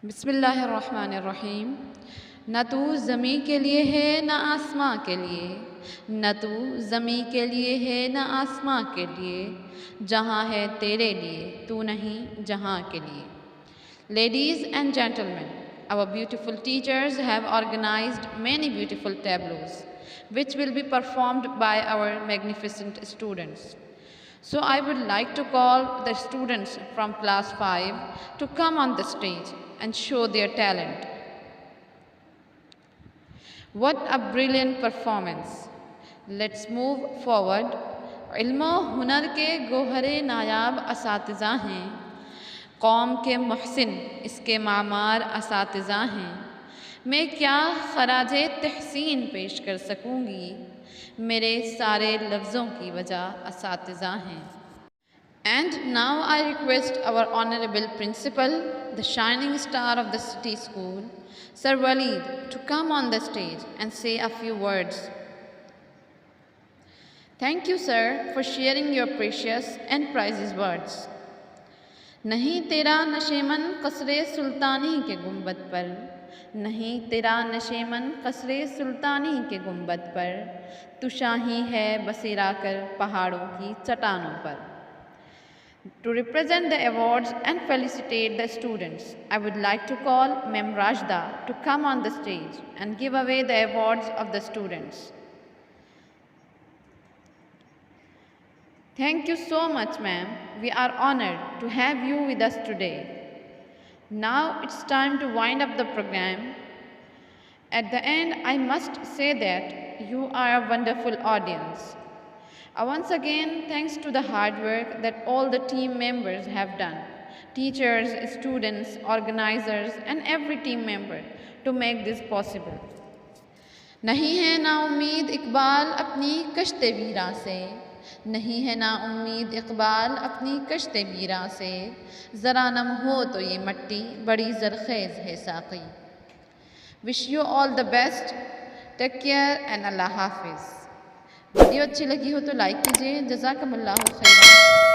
बिस्मिल्लाहिर्रहमानिर्रहीम। न तू ज़मी के लिए है न आसमां के लिए, न तू ज़मी के लिए है न आसमां के लिए, जहाँ है तेरे लिए तू नहीं जहाँ के लिए। Ladies and gentlemen, our beautiful teachers have organized many beautiful tableaus which will be performed by our magnificent students. So I would like to call the students from class 5 to come on the stage and show their talent. What a brilliant performance! Let's move forward. इल्म हुनर के गोहरे नायाब असातिज़ा हैं, कौम के मुहसिन इसके मामार असातिज़ा हैं। मैं क्या खराजे तहसीन पेश कर सकूँगी, मेरे सारे लफ्ज़ों की वजह असातिज़ा हैं। And now I request our Honorable Principal, the shining star of the city school, Sir Walid, to come on the stage and say a few words. Thank you, sir, for sharing your precious and priceless words. नहीं तेरा नशेमन कसरे सुल्तानी के गुंबद पर, नहीं तेरा नशेमन कसरे सुल्तानी के गुंबद पर, तू शाही है बसेरा कर पहाड़ों की चट्टानों पर। To represent the awards and felicitate the students, I would like to call Ma'am Rajda to come on the stage and give away the awards of the students. Thank you so much, ma'am. We are honored to have you with us today. Now it's time to wind up the program. At the end, I must say that you are a wonderful audience. Once again, thanks to the hard work that all the team members have done, teachers, students, organizers, and every team member to make this possible. नहीं है ना उम्मीद इकबाल अपनी कश्ते वीरा से, नहीं है ना उम्मीद इकबाल अपनी कश्ते वीरा से, ज़रा नम हो तो ये मट्टी बड़ी ज़रख़ेज़ है Saqi. Wish you all the best. Take care and अल्लाह हाफ़िज़। वीडियो अच्छी लगी हो तो लाइक कीजिए। जज़ाकमुल्लाहु खैरन।